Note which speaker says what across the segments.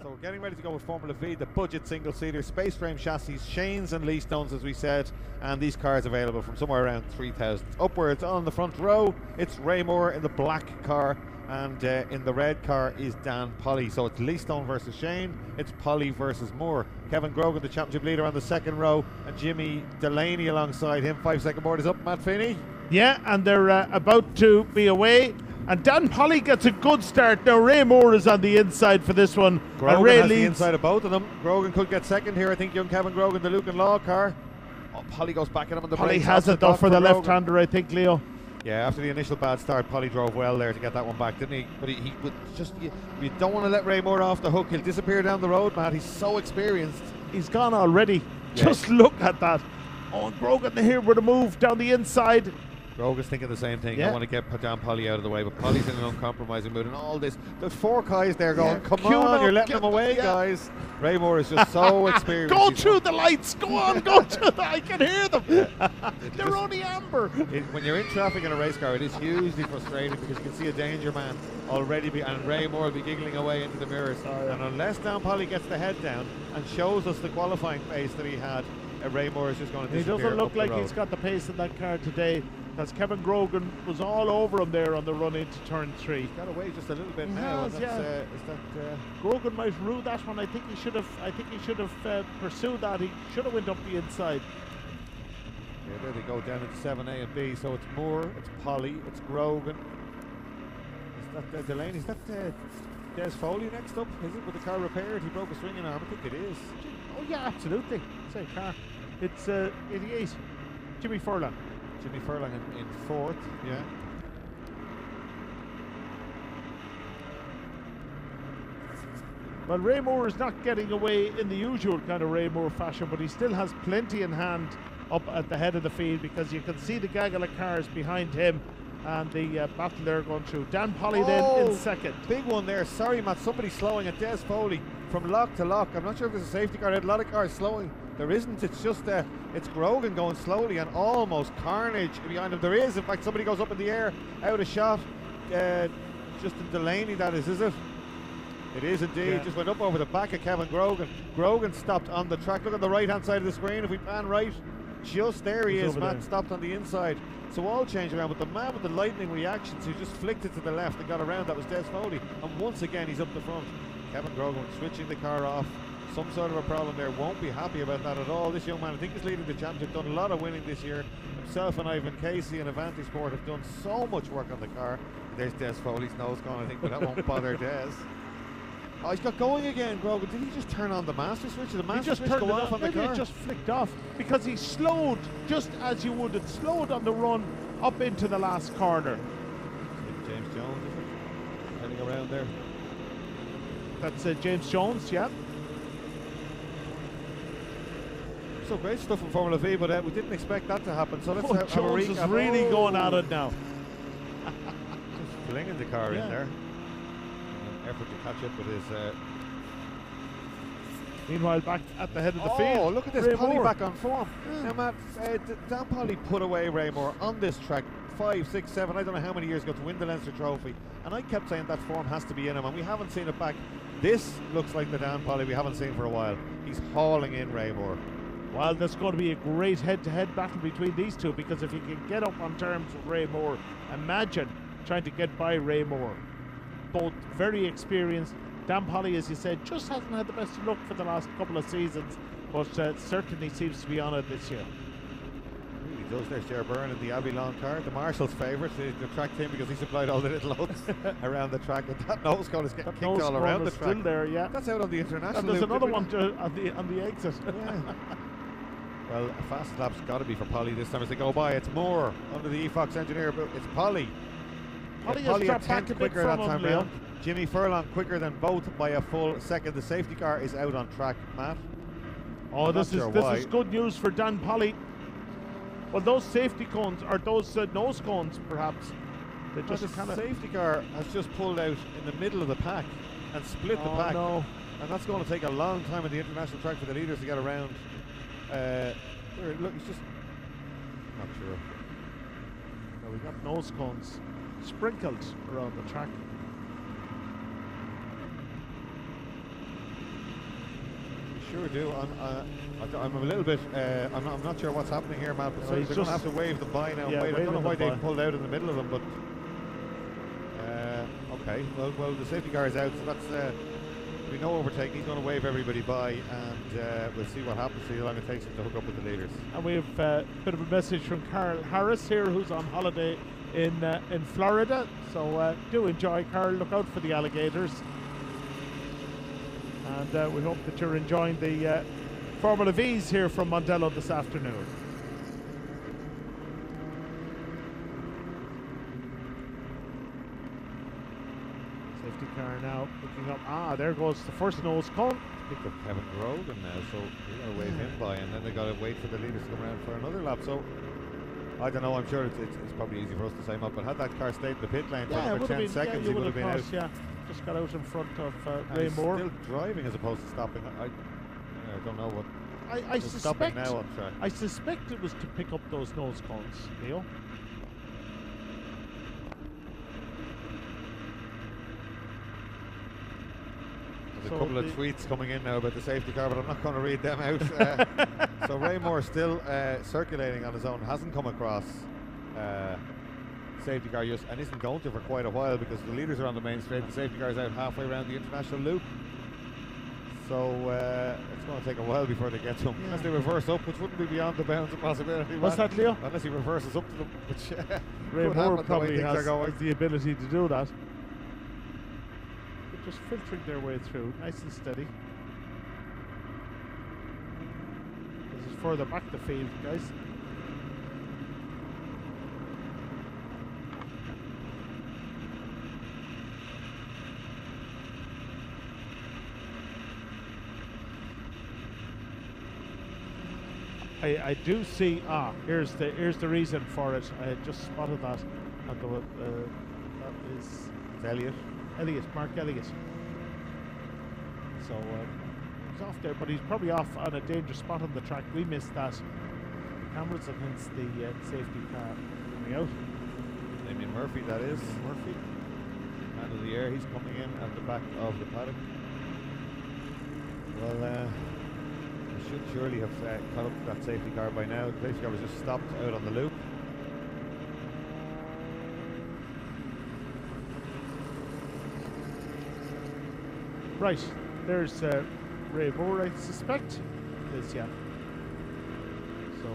Speaker 1: So we're getting ready to go with Formula V, the budget single-seater, space frame chassis, Shanes and Lee Stones, as we said, and these cars available from somewhere around 3,000 upwards. On the front row, it's Ray Moore in the black car, and in the red car is Dan Polly. So it's Lee Stone versus Shane, it's Polly versus Moore. Kevin Grogan, the championship leader, on the second row, and Jimmy Delaney alongside him. 5-second board is up. Matt Feeney.
Speaker 2: Yeah, and they're about to be away. And Dan Polly gets a good start. Now Ray Moore is on the inside for this one.
Speaker 1: Grogan
Speaker 2: and Ray
Speaker 1: has
Speaker 2: leads.
Speaker 1: the inside of both of them. Grogan could get second here. I think young Kevin Grogan, the Luke and Law car. Oh, Polly goes back at him on the
Speaker 2: Polly
Speaker 1: brakes.
Speaker 2: has it though for the left-hander, I think, Leo.
Speaker 1: Yeah, after the initial bad start, Polly drove well there to get that one back, didn't he? But he would just, you don't want to let Ray Moore off the hook. He'll disappear down the road, Matt. He's so experienced.
Speaker 2: He's gone already.
Speaker 1: Yeah.
Speaker 2: Just look at that. Oh, and Grogan here with a move down the inside.
Speaker 1: Grogan's thinking the same thing.
Speaker 2: Yeah.
Speaker 1: I want to get Dan Polly out of the way, but Polly's in an uncompromising mood, and all this. There's four guys there going, come on, you're letting them away, guys. Ray Moore is just so experienced.
Speaker 2: Go through the lights. Go on, go through the, I can hear them.
Speaker 1: Yeah.
Speaker 2: They're only amber.
Speaker 1: When you're in traffic in a race car, it is hugely frustrating because you can see a danger man already, and Ray Moore will be giggling away into the mirrors. And unless Dan Polly gets the head down and shows us the qualifying pace that he had, Ray Moore is just going to disappear.
Speaker 2: He doesn't look
Speaker 1: up the
Speaker 2: like
Speaker 1: road.
Speaker 2: he's got the pace in that car today, because Kevin Grogan was all over him there on the run into turn 3.
Speaker 1: He's got away just a little bit
Speaker 2: He
Speaker 1: now.
Speaker 2: has, yeah. Grogan might rue that one. I think he should have pursued that. He should have went up the inside.
Speaker 1: Yeah, there they go down into 7A and B. So it's Moore, it's Polly, it's Grogan. Is that Delaney? Is that Des Foley next up? Is it with the car repaired? He broke a swinging arm. I think it is.
Speaker 2: Oh yeah, absolutely. Same car. It's 88. Jimmy Furlong.
Speaker 1: Jimmy Furlong in fourth, yeah.
Speaker 2: Well, Ray Moore is not getting away in the usual kind of Ray Moore fashion, but he still has plenty in hand up at the head of the field, because you can see the gaggle of cars behind him and the battle they're going through. Dan Polly then in second.
Speaker 1: Big one there. Sorry, Matt. Somebody slowing at Des Foley from lock to lock. I'm not sure if there's a safety car. There are a lot of cars slowing. There isn't. It's just it's Grogan going slowly and almost carnage behind him. There is. In fact, somebody goes up in the air, out of shot. Justin Delaney, that is it? It is indeed.
Speaker 2: Yeah.
Speaker 1: Just went up over the back of Kevin Grogan. Grogan stopped on the track. Look on the right-hand side of the screen. If we pan right, just there he is. Matt stopped on the inside. So all changed around. But the man with the lightning reactions who just flicked it to the left and got around, that was Des Foley. And once again, he's up the front. Kevin Grogan switching the car off. Some sort of a problem there. Won't be happy about that at all. This young man, I think, is leading the championship. Done a lot of winning this year. Himself and Ivan Casey and Avanti Sport have done so much work on the car. There's Des Foley's nose gone, I think, but that won't bother Des. Oh, he's got going again, Grogan. Did he just turn on the master switch? Did the master switch go off on the car?
Speaker 2: Maybe it just flicked off, because he slowed just as you would. It slowed on the run up into the last corner.
Speaker 1: James Jones, is it? Heading around there.
Speaker 2: That's James Jones, yeah.
Speaker 1: So great stuff in Formula V, but we didn't expect that to happen. So let's have
Speaker 2: Jones is really going at it now.
Speaker 1: Just flinging the car in there. In an effort to catch up with his.
Speaker 2: Meanwhile, back at the head of the field.
Speaker 1: Oh, look at this.
Speaker 2: Ray
Speaker 1: Polly
Speaker 2: Moore
Speaker 1: back on form. Now, Matt, Dan Polly put away Ray Moore on this track 5, 6, 7, I don't know how many years ago to win the Leinster Trophy. And I kept saying that form has to be in him, and we haven't seen it back. This looks like the Dan Polly we haven't seen for a while. He's hauling in Ray Moore.
Speaker 2: Well, there's going to be a great head-to-head battle between these two, because if he can get up on terms with Ray Moore, imagine trying to get by Ray Moore. Both very experienced. Dan Polly, as you said, just hasn't had the best of luck for the last couple of seasons, but certainly seems to be on it this year.
Speaker 1: Really does. There's Ger Byrne in the Abbey Lawn car, the Marshall's favourite. They tracked him because he supplied all the little loads around the track. But that nose cone is getting kicked all around the track.
Speaker 2: Still there, yeah.
Speaker 1: That's out on the international.
Speaker 2: And there's
Speaker 1: loop,
Speaker 2: another one on the exit.
Speaker 1: Yeah. Well, a fast lap's got to be for Polly this time as they go by. It's Moore under the EFOX engineer, but it's Polly.
Speaker 2: Polly
Speaker 1: has
Speaker 2: dropped back a bit
Speaker 1: quicker that
Speaker 2: from
Speaker 1: time
Speaker 2: him,
Speaker 1: round. Jimmy Furlong quicker than both by a full second. The safety car is out on track, Matt.
Speaker 2: Oh, this is good news for Dan Polly. Well, those safety cones, or those nose cones, perhaps.
Speaker 1: The safety car has just pulled out in the middle of the pack and split the pack.
Speaker 2: No.
Speaker 1: And that's going to take a long time in the international track for the leaders to get around. Look, it's just not sure.
Speaker 2: Well, we got nose cones sprinkled around the track.
Speaker 1: sure do. I'm a little bit. I'm not sure what's happening here, Matt. But
Speaker 2: he's
Speaker 1: they're going to have to wave them by now.
Speaker 2: Yeah,
Speaker 1: I don't know why they
Speaker 2: by.
Speaker 1: pulled out in the middle of them, but okay. Well, the safety car is out, so that's there'll be no overtaking. He's going to wave everybody by, and we'll see what happens. See how long it takes him to hook up with the leaders.
Speaker 2: And we have a bit of a message from Carl Harris here, who's on holiday in Florida. So do enjoy, Carl. Look out for the alligators. And we hope that you're enjoying the Formula V's here from Mondello this afternoon. Safety car now picking up. There goes the first nose cone.
Speaker 1: Pick up Kevin Grogan now, so we got to wave him by, and then they got to wait for the leaders to come around for another lap. So I don't know. I'm sure it's probably easy for us to say, but had that car stayed in the pit lane for another 10 seconds, he would have been out.
Speaker 2: Yeah, just got out in front of
Speaker 1: and
Speaker 2: Ray
Speaker 1: he's
Speaker 2: Moore.
Speaker 1: Still driving as opposed to stopping. I don't know what.
Speaker 2: I
Speaker 1: stopping
Speaker 2: suspect.
Speaker 1: now on track.
Speaker 2: I suspect it was to pick up those nose cones, Leo.
Speaker 1: There's a couple of tweets coming in now about the safety car, but I'm not going to read them out. So Ray Moore still circulating on his own, hasn't come across safety car just, and isn't going to for quite a while because the leaders are on the main straight. The safety car is out halfway around the international loop. So it's going to take a while before they get to him. Yeah. Unless they reverse up, which wouldn't be beyond the bounds of possibility.
Speaker 2: What's that, Leo?
Speaker 1: Unless he reverses up to them, which
Speaker 2: Ray Moore probably has
Speaker 1: going.
Speaker 2: the ability to do that. They're just filtering their way through, nice and steady. This is further back the field, guys. I do see. Here's the reason for it. I had just spotted that. That is
Speaker 1: Elliott.
Speaker 2: Mark Elliott. So he's off there, but he's probably off on a dangerous spot on the track. We missed that. The cameras against the safety car coming out.
Speaker 1: Damien Murphy, that is.
Speaker 2: Murphy.
Speaker 1: Man of the air. He's coming in at the back of the paddock. Well. Should surely have caught up to that safety car by now. The safety car was just stopped out on the loop.
Speaker 2: Right, there's Ray Moore, I suspect. Is yeah. So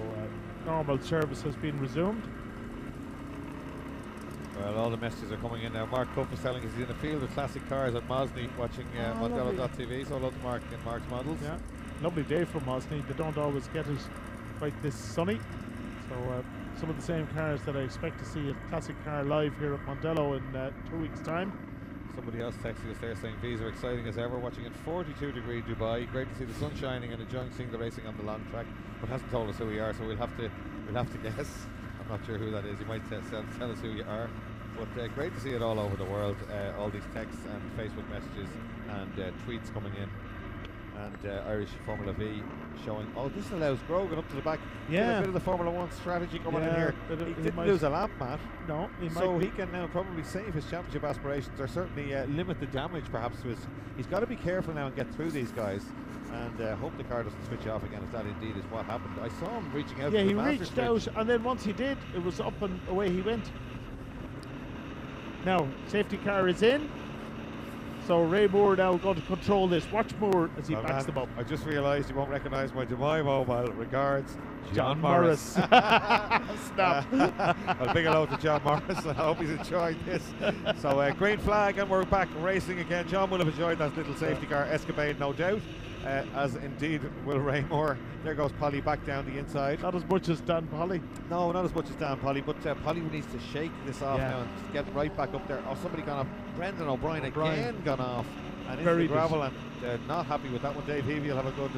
Speaker 2: normal service has been resumed.
Speaker 1: Well, all the messages are coming in now. Mark Cup is telling us he's in the field of classic cars at Mosney watching Mondello.tv. So hello to Mark in Mark's Models.
Speaker 2: Yeah. Lovely day for Mosney. They don't always get it quite this sunny. So some of the same cars that I expect to see at Classic Car Live here at Mondello in 2 weeks' time.
Speaker 1: Somebody else texting us there saying V's are exciting as ever, watching in 42-degree Dubai. Great to see the sun shining and enjoying seeing the racing on the long track, but hasn't told us who we are, so we'll have to guess. I'm not sure who that is. You might tell us who you are. But great to see it all over the world. All these texts and Facebook messages and tweets coming in. And Irish Formula V showing. Oh, this allows Grogan up to the back.
Speaker 2: Yeah.
Speaker 1: A bit of the Formula 1 strategy coming in here. He didn't lose a lap, Matt.
Speaker 2: No,
Speaker 1: he can now probably save his championship aspirations, or certainly limit the damage perhaps to his. He's got to be careful now and get through these guys. And hope the car doesn't switch off again if that indeed is what happened. I saw him reaching out.
Speaker 2: Yeah, he reached out, and then once he did, it was up and away he went. Now, safety car is in. So Ray Moore now going to control this. Watch Moore as he backs them up.
Speaker 1: I just realised you won't recognise my Dubai mobile. Regards,
Speaker 2: John Morris. Snap.
Speaker 1: Well, big hello to John Morris. I hope he's enjoyed this. So green flag and we're back racing again. John will have enjoyed that little safety car escapade, no doubt. As indeed will Ray Moore. There goes Polly back down the inside.
Speaker 2: Not as much as Dan Polly.
Speaker 1: No, not as much as Dan Polly, but Polly needs to shake this off now and get right back up there. Oh, somebody gone off. Brendan O'Brien again gone off. And into the gravel and not happy with that one. Dave Heavey will have a good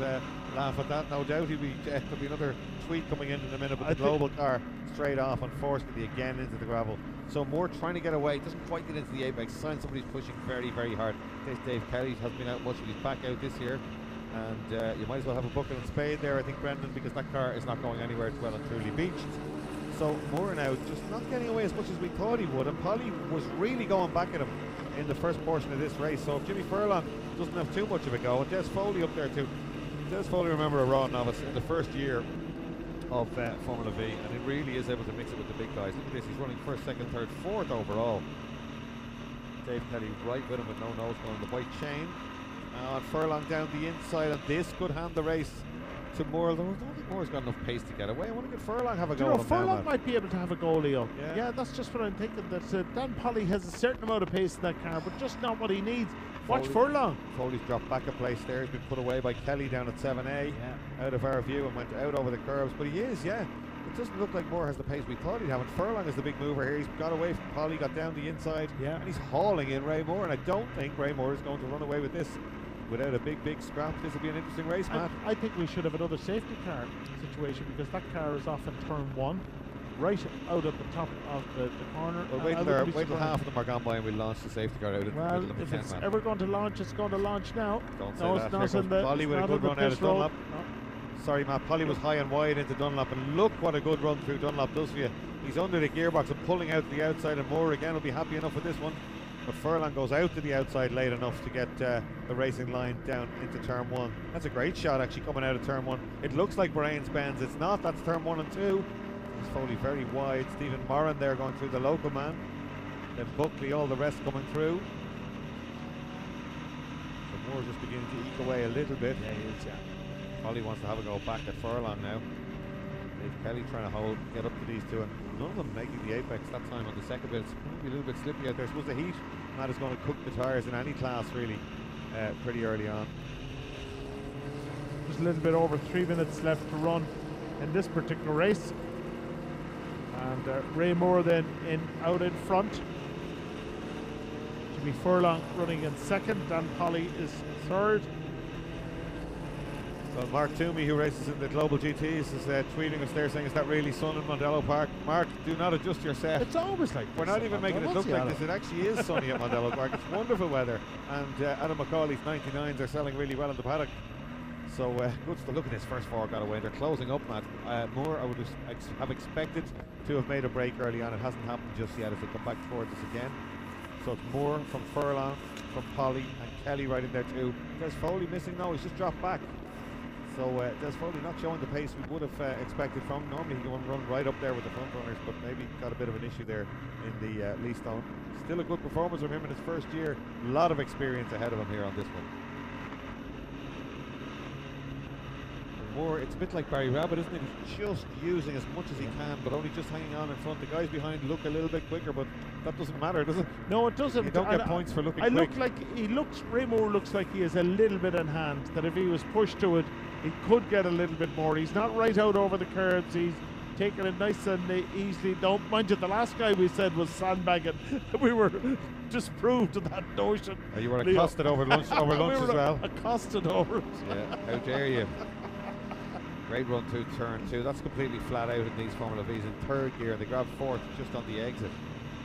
Speaker 1: laugh at that, no doubt. There'll be another tweet coming in a minute, but the global car straight off, unfortunately, again into the gravel. So Moore trying to get away, doesn't quite get into the apex. Sign somebody's pushing very, very hard. Dave Kelly hasn't been out much, but he's back out this year. And you might as well have a bucket and spade there, I think, Brendan, because that car is not going anywhere. It's well and truly beached. So Moore now just not getting away as much as we thought he would, and Polly was really going back at him in the first portion of this race. So if Jimmy Furlong doesn't have too much of a go, and Des Foley up there too. Des Foley, remember, a raw novice in the first year of Formula V, and he really is able to mix it with the big guys. Look at this, he's running first, second, third, fourth overall. Dave Kelly right with him with no nose going on the white chain. And Furlong down the inside, and this could hand the race to Moore. I don't think Moore's got enough pace to get away. I want to get Furlong have a go.
Speaker 2: Furlong might be able to have a go, Leo.
Speaker 1: Yeah,
Speaker 2: that's just what I'm thinking. That Dan Polly has a certain amount of pace in that car, but just not what he needs. Watch Furlong.
Speaker 1: Foley's dropped back a place there. He's been put away by Kelly down at 7A, out of our view, and went out over the curves. But he is, It doesn't look like Moore has the pace we thought he'd have. And Furlong is the big mover here. He's got away from Polly, got down the inside, and he's hauling in Ray Moore. And I don't think Ray Moore is going to run away with this without a big scrap. This will be an interesting race, Matt.
Speaker 2: I think we should have another safety car situation, because that car is off in turn 1, right out at the top of the corner.
Speaker 1: Well, wait till half of them are gone by and we'll launch the safety car out in the middle of the
Speaker 2: if it's ever going to launch, it's going to launch now.
Speaker 1: Don't say that. Here comes Polly with a good run out of Dunlop. Sorry, Matt. Polly was high and wide into Dunlop, and look what a good run through Dunlop does for you. He's under the gearbox and pulling out to the outside, and Moore again will be happy enough with this one. But Furlong goes out to the outside late enough to get the racing line down into turn 1. That's a great shot actually coming out of turn 1. It looks like Brains bends. It's not. That's turn 1 and 2. There's Foley very wide. Stephen Moran there going through the local man. Then Buckley, all the rest coming through. So Moore's just beginning to eke away a little bit.
Speaker 2: Yeah, he is,
Speaker 1: Polly wants to have a go back at Furlong now. Dave Kelly trying to get up to these two, and none of them making the apex that time on the second bit. It's going to be a little bit slippy out there. I suppose the heat, Matt, is going to cook the tyres in any class really pretty early on.
Speaker 2: There's a little bit over 3 minutes left to run in this particular race. And Ray Moore then out in front. Jimmy Furlong running in second. Dan Polly is third.
Speaker 1: Well, Mark Toomey, who races in the Global GTs, is tweeting us there saying, is that really sun in Mondello Park? Mark, do not adjust your set.
Speaker 2: It's always like this.
Speaker 1: We're not even making it look like this. It actually is sunny at Mondello Park. It's wonderful weather. And Adam McCauley's 99s are selling really well in the paddock. So good stuff. Look at this, first 4 got away. They're closing up, Matt. Moore, I would have expected to have made a break early on. It hasn't happened just yet as they come back towards us again. So it's Moore from Furlong, from Polly, and Kelly right in there too. There's Foley missing. No, he's just dropped back. So Des Foley not showing the pace we would have expected from. Normally he would run right up there with the front runners, but maybe got a bit of an issue there in the Leastone. Still a good performance from him in his first year. A lot of experience ahead of him here on this one. Moore, it's a bit like Barry Rabbit, isn't it? He's just using as much as he can, but only just hanging on in front. The guys behind look a little bit quicker, but that doesn't matter, does it?
Speaker 2: No, it doesn't.
Speaker 1: You don't get points for looking quick.
Speaker 2: Ray Moore looks like he has a little bit in hand, that if he was pushed to it, he could get a little bit more. He's not right out over the curbs. He's taking it nice and easily. Don't mind you, the last guy we said was sandbagging. We were disproved of that notion.
Speaker 1: You were accosted over lunch, as well.
Speaker 2: Accosted over it.
Speaker 1: Yeah, how dare you? Great run through turn 2. That's completely flat out in these Formula V's in third gear. They grab fourth just on the exit.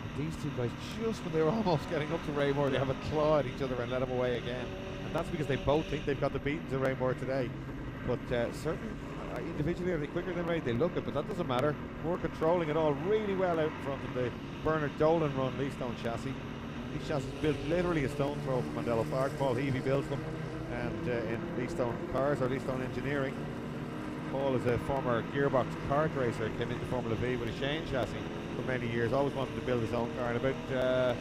Speaker 1: And these two guys, just when they were almost getting up to Ray Moore, they have a claw at each other and let him away again. And that's because they both think they've got the beatings of Ray Moore today. But certainly, individually, are they quicker than Ray? They look it, but that doesn't matter. Moore controlling it all really well out in front of the Bernard Dolan run Leastone chassis. These chassis built literally a stone throw from Mondello Park. Paul Heavey builds them, and in Leastone Cars or Leastone Engineering. Paul is a former gearbox kart racer, came into Formula V with a Shane chassis for many years, always wanted to build his own car. And about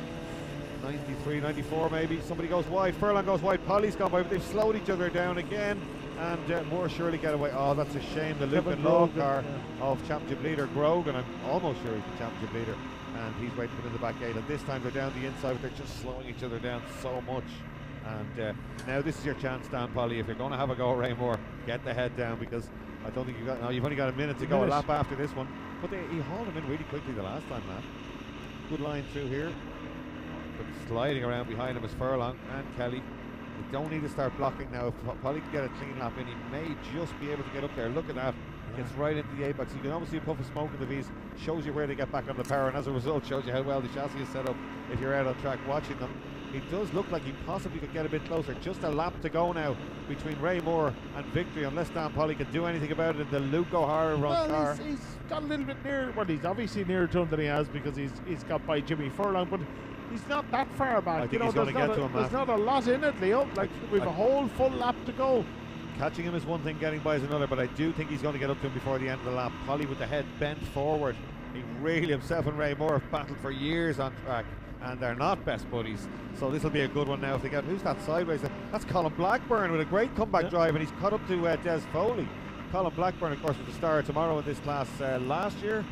Speaker 1: 93, 94 maybe, somebody goes wide, Furlong goes wide, Polly's gone by, but they've slowed each other down again, and Moore surely get away. Oh, that's a shame. The Lucan Law car of championship leader Grogan, I'm almost sure he's the championship leader, and he's waiting for them in the back gate, and this time they're down the inside, but they're just slowing each other down so much. And now this is your chance, Dan Polly. If you're going to have a go at Ray Moore, get the head down, because I don't think you've only got a minute to go, a lap after this one. But he hauled him in really quickly the last time, Matt. Good line through here. But sliding around behind him is Furlong and Kelly. They don't need to start blocking now. If Polly can get a clean lap in, he may just be able to get up there. Look at that. Gets right into the apex. You can almost see a puff of smoke in the V's. Shows you where they get back on the power, and as a result shows you how well the chassis is set up if you're out on track watching them. It does look like he possibly could get a bit closer. Just a lap to go now between Ray Moore and victory, unless Dan Polly can do anything about it in the Luke O'Hara run car.
Speaker 2: He's got a little bit near. Well, he's obviously nearer to him than he has, because he's got by Jimmy Furlong, but he's not that far back.
Speaker 1: I think he's going to get to him,
Speaker 2: there's not a lot in it, Leo. Like, we've a whole full lap to go.
Speaker 1: Catching him is one thing, getting by is another, but I do think he's going to get up to him before the end of the lap. Polly with the head bent forward. He really, himself and Ray Moore have battled for years on track, and they're not best buddies. So this will be a good one now if they get. Who's that sideways? That's Colin Blackburn with a great comeback drive, and he's caught up to Des Foley. Colin Blackburn, of course, was the star tomorrow in this class last year,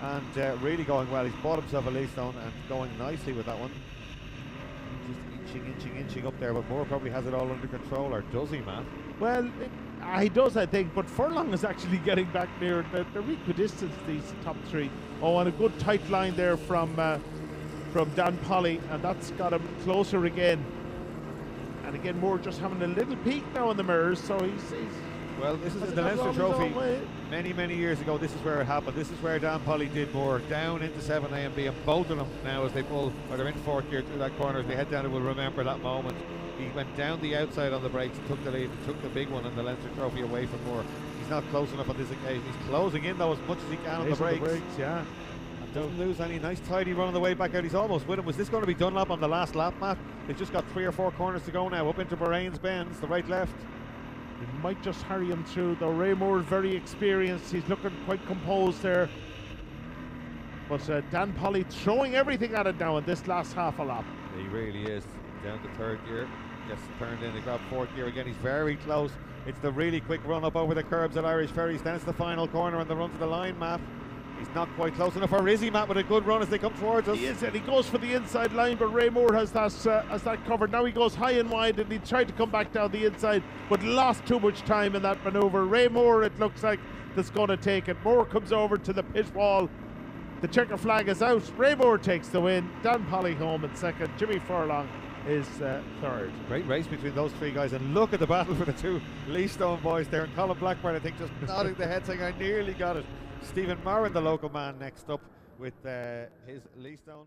Speaker 1: and really going well. He's bought himself a Leastone and going nicely with that one. Just inching up there, but Moore probably has it all under control, or does he, Matt?
Speaker 2: Well, he does, I think, but Furlong is actually getting back near the equidistance, these top three. Oh, and a good tight line there from Dan Polly, and that's got him closer again. And again, Moore just having a little peek now in the mirrors, so he's
Speaker 1: well, this is the Leinster Trophy. Many years ago, this is where it happened. This is where Dan Polly did Moore down into 7A and B, and both of them now, as they pull, or they're in fourth gear through that corner, as they head down, and will remember that moment. He went down the outside on the brakes and took the lead, and took the big one in the Leinster Trophy away from Moore. He's not close enough on this occasion. He's closing in though as much as he can on the brakes.
Speaker 2: Yeah.
Speaker 1: And doesn't lose any. Nice tidy run on the way back out. He's almost with him. Was this going to be Dunlop on the last lap, Matt? They've just got 3 or 4 corners to go now, up into Bahrain's bends, the right left.
Speaker 2: It might just hurry him through, though. Ray Moore's very experienced. He's looking quite composed there. But Dan Polly throwing everything at it now in this last half a lap.
Speaker 1: He really is. Down to third gear. Gets turned in to grab fourth gear again. He's very close. It's the really quick run up over the curbs at Irish Ferries. Then it's the final corner and the run to the line, Matt. He's not quite close enough. Or is he, Matt, with a good run as they come towards us?
Speaker 2: He is, and he goes for the inside line, but Ray Moore has that covered. Now he goes high and wide, and he tried to come back down the inside, but lost too much time in that manoeuvre. Ray Moore, it looks like, that's going to take it. Moore comes over to the pit wall. The checker flag is out. Ray Moore takes the win. Dan Polly home in second. Jimmy Furlong is third.
Speaker 1: Great race between those three guys, and look at the battle for the two Leastone boys there. And Colin Blackburn, I think, just nodding the head saying, I nearly got it. Stephen Marrin, the local man, next up with his Leastone.